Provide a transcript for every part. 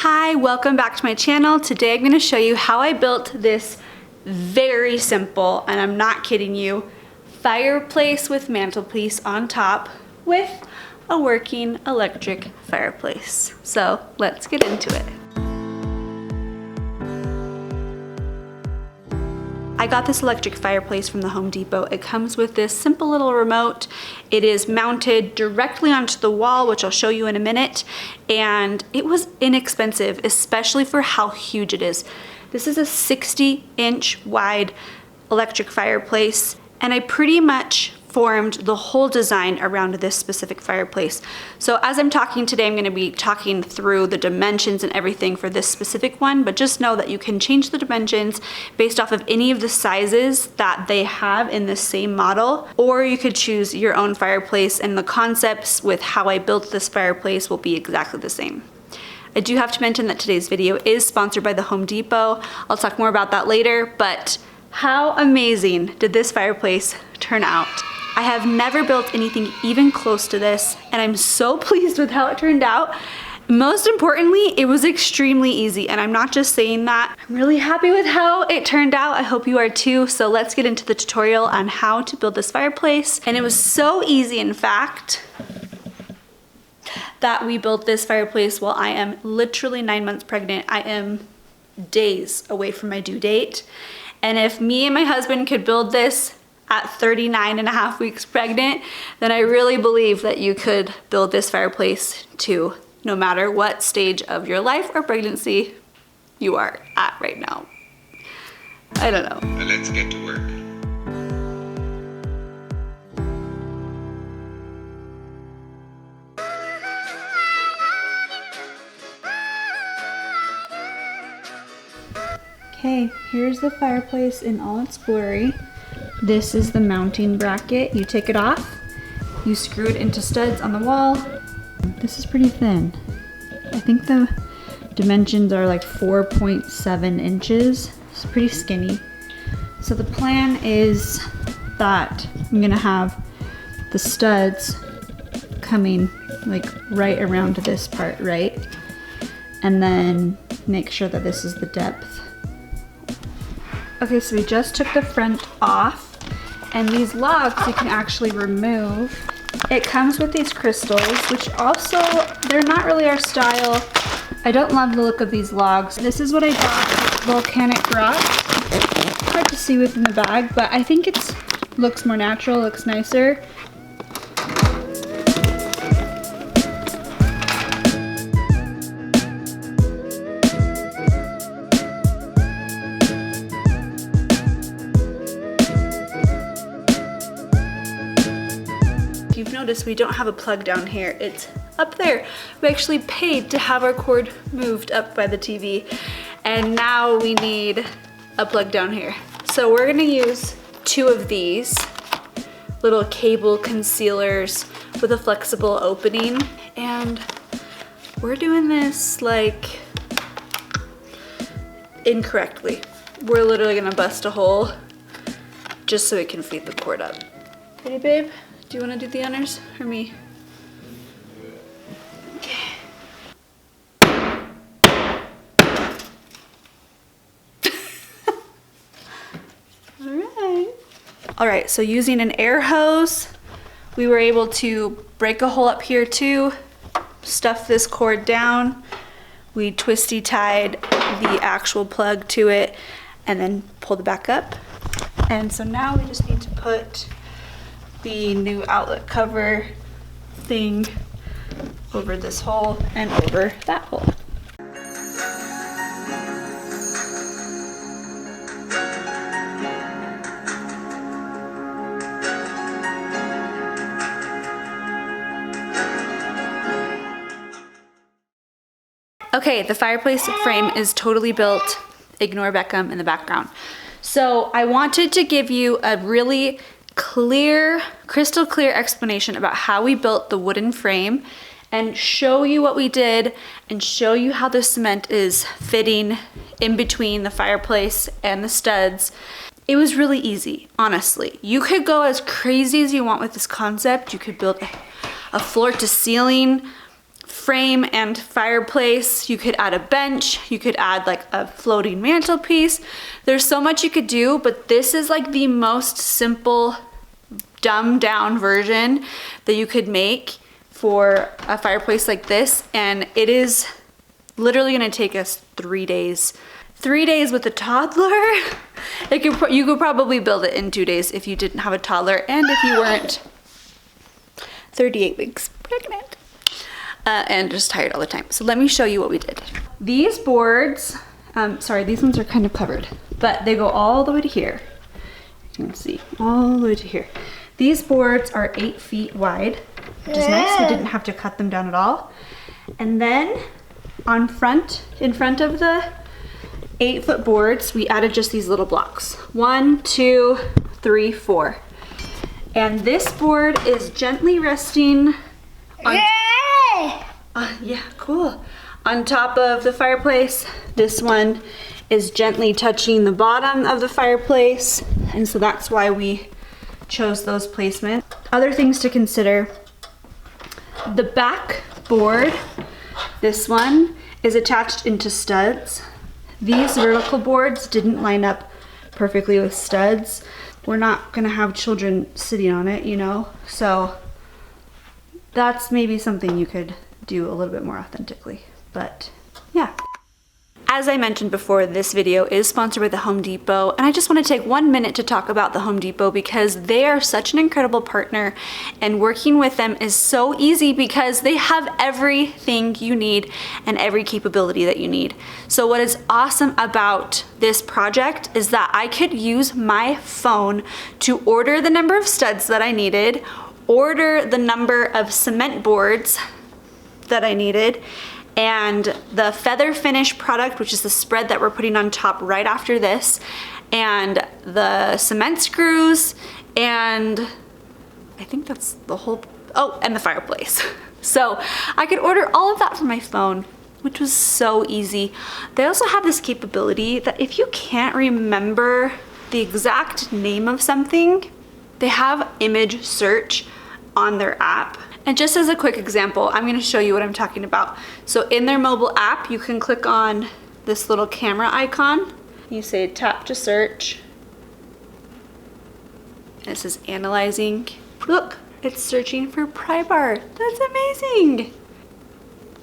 Hi, welcome back to my channel. Today I'm going to show you how I built this very simple, and I'm not kidding you, fireplace with mantelpiece on top with a working electric fireplace. So let's get into it. I got this electric fireplace from the Home Depot. It comes with this simple little remote. It is mounted directly onto the wall, which I'll show you in a minute. And it was inexpensive, especially for how huge it is. This is a 60-inch wide electric fireplace, and I pretty much formed the whole design around this specific fireplace. So as I'm talking today, I'm going to be talking through the dimensions and everything for this specific one, but just know that you can change the dimensions based off of any of the sizes that they have in the same model, or you could choose your own fireplace, and the concepts with how I built this fireplace will be exactly the same. I do have to mention that today's video is sponsored by the Home Depot. I'll talk more about that later, but how amazing did this fireplace turn out? I have never built anything even close to this, and I'm so pleased with how it turned out. Most importantly, it was extremely easy, and I'm not just saying that. I'm really happy with how it turned out. I hope you are too. So let's get into the tutorial on how to build this fireplace. And it was so easy, in fact, that we built this fireplace while I am literally 9 months pregnant. I am days away from my due date. And if me and my husband could build this at 39 and a half weeks pregnant, then I really believe that you could build this fireplace too, no matter what stage of your life or pregnancy you are at right now. I don't know. Let's get to work. Okay, here's the fireplace in all its glory. This is the mounting bracket. You take it off, you screw it into studs on the wall. This is pretty thin. I think the dimensions are like 4.7 inches. It's pretty skinny. So the plan is that I'm gonna have the studs coming like right around this part, right? And then make sure that this is the depth. Okay, so we just took the front off, and these logs you can actually remove. It comes with these crystals, which also, they're not really our style. I don't love the look of these logs. This is what I got, Volcanic Rock. Hard to see within the bag, but I think it looks more natural, looks nicer. You've noticed we don't have a plug down here. It's up there. We actually paid to have our cord moved up by the TV, and now we need a plug down here. So we're gonna use two of these little cable concealers with a flexible opening, and we're doing this like incorrectly. We're literally gonna bust a hole just so we can feed the cord up. Ready, babe? Do you want to do the honors or me? Okay. All right, so using an air hose, we were able to break a hole up here too, stuff this cord down. We twisty tied the actual plug to it and then pulled it back up. And so now we just need to put the new outlet cover thing over this hole and over that hole. Okay, the fireplace frame is totally built. Ignore Beckham in the background. So I wanted to give you a really clear, crystal clear explanation about how we built the wooden frame and show you what we did and show you how the cement is fitting in between the fireplace and the studs. It was really easy, honestly. You could go as crazy as you want with this concept. You could build a floor to ceiling frame and fireplace. You could add a bench, you could add like a floating mantelpiece. There's so much you could do, but this is like the most simple, dumbed down version that you could make for a fireplace like this. And it is literally gonna take us 3 days. 3 days with a toddler. You could probably build it in 2 days if you didn't have a toddler and if you weren't 38 weeks pregnant and just tired all the time. So let me show you what we did. These boards, sorry, these ones are kind of covered, but they go all the way to here. You can see all the way to here. These boards are 8 feet wide, which is nice. We didn't have to cut them down at all. And then in front of the 8-foot boards, we added just these little blocks. 1, 2, 3, 4. And this board is gently resting on, yeah, cool. On top of the fireplace. This one is gently touching the bottom of the fireplace. And so that's why we chose those placements. Other things to consider. The back board, this one, is attached into studs. These vertical boards didn't line up perfectly with studs. We're not gonna have children sitting on it, you know? So that's maybe something you could do a little bit more authentically, but yeah. As I mentioned before, this video is sponsored by the Home Depot, and I just want to take 1 minute to talk about the Home Depot because they are such an incredible partner, and working with them is so easy because they have everything you need and every capability that you need. So what is awesome about this project is that I could use my phone to order the number of studs that I needed, order the number of cement boards that I needed, and the feather finish product, which is the spread that we're putting on top right after this, and the cement screws, and I think that's the whole, oh, and the fireplace. So I could order all of that from my phone, which was so easy. They also have this capability that if you can't remember the exact name of something, they have image search on their app. And just as a quick example, I'm gonna show you what I'm talking about. So in their mobile app, you can click on this little camera icon. You say tap to search. And it says analyzing. Look, it's searching for pry bar. That's amazing.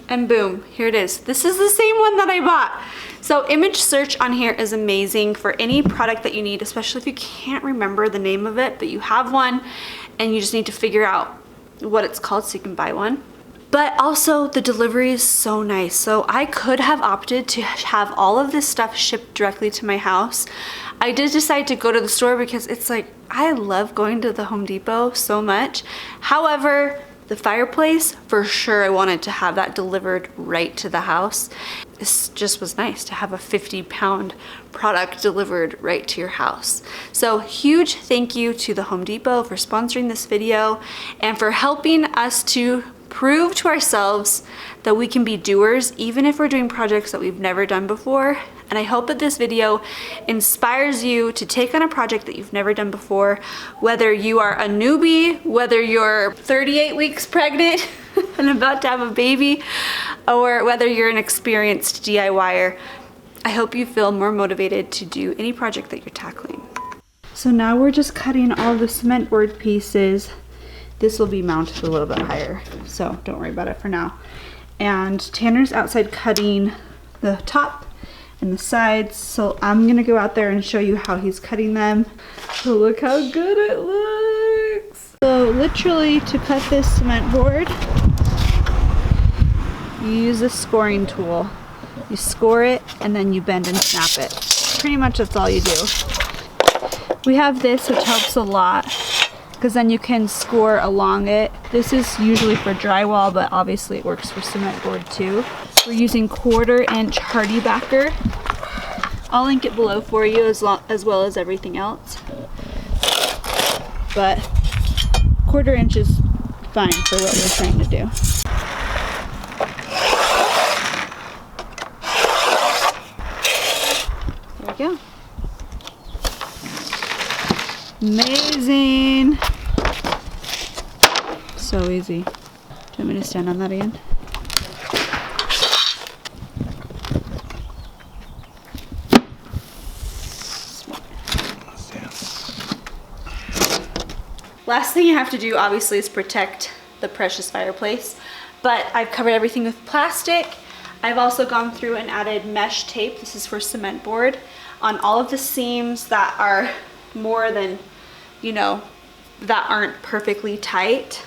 And boom, here it is. This is the same one that I bought. So image search on here is amazing for any product that you need, especially if you can't remember the name of it, but you have one and you just need to figure out what it's called so you can buy one. But also the delivery is so nice. So I could have opted to have all of this stuff shipped directly to my house. I did decide to go to the store because it's like, I love going to the Home Depot so much. However, the fireplace, for sure I wanted to have that delivered right to the house. This just was nice to have a 50-pound product delivered right to your house. So huge thank you to the Home Depot for sponsoring this video and for helping us to prove to ourselves that we can be doers even if we're doing projects that we've never done before. And I hope that this video inspires you to take on a project that you've never done before, whether you are a newbie, whether you're 38 weeks pregnant and about to have a baby, or whether you're an experienced DIYer. I hope you feel more motivated to do any project that you're tackling. So now we're just cutting all the cement board pieces. This will be mounted a little bit higher, so don't worry about it for now. And Tanner's outside cutting the top and the sides, so I'm gonna go out there and show you how he's cutting them. So look how good it looks. So literally to cut this cement board, you use a scoring tool. You score it and then you bend and snap it. Pretty much that's all you do. We have this, which helps a lot because then you can score along it. This is usually for drywall, but obviously it works for cement board too. We're using 1/4-inch HardiBacker. I'll link it below for you as well as everything else. But 1/4 inch is fine for what we're trying to do. There we go. Last thing you have to do obviously is protect the precious fireplace, but I've covered everything with plastic. I've also gone through and added mesh tape, this is for cement board, on all of the seams that are more than, you know, that aren't perfectly tight.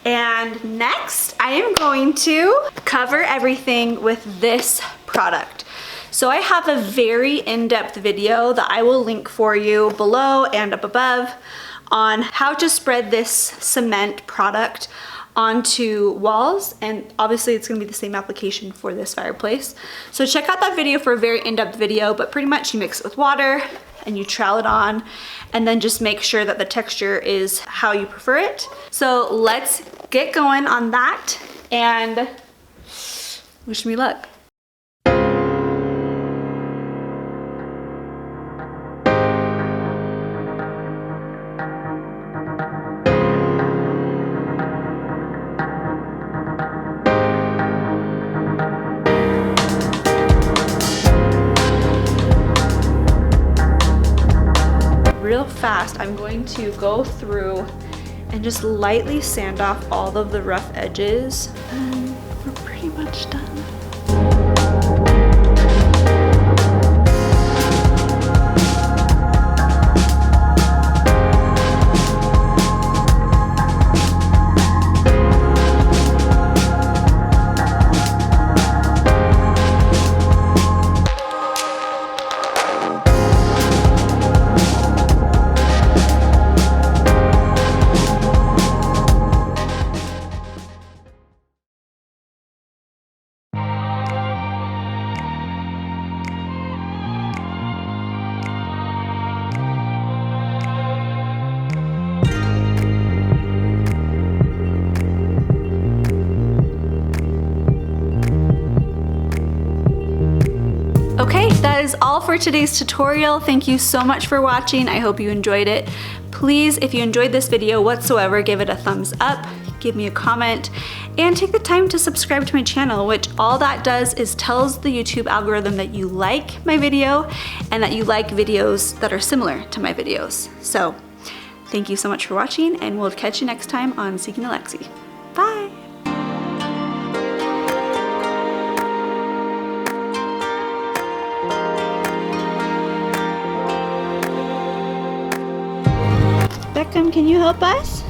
And next, I am going to cover everything with this product. So I have a very in-depth video that I will link for you below and up above on how to spread this cement product onto walls, and obviously it's gonna be the same application for this fireplace. So check out that video for a very in-depth video, but pretty much you mix it with water and you trowel it on, and then just make sure that the texture is how you prefer it. So let's get going on that and wish me luck. Real fast, I'm going to go through and just lightly sand off all of the rough edges, and we're pretty much done. Okay, that is all for today's tutorial. Thank you so much for watching. I hope you enjoyed it. Please, if you enjoyed this video whatsoever, give it a thumbs up, give me a comment, and take the time to subscribe to my channel, which all that does is tells the YouTube algorithm that you like my video and that you like videos that are similar to my videos. So thank you so much for watching, and we'll catch you next time on Seeking Alexi. Bye. Beckham, can you help us?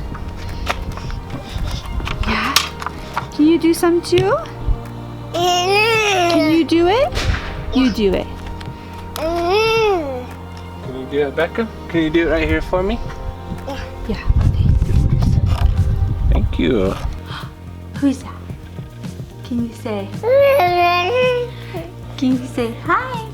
Yeah? Can you do some too? Can you do it? You do it. Can you do it, Becca? Can you do it right here for me? Yeah, okay. Thank you. Who's that? Can you say? Can you say hi?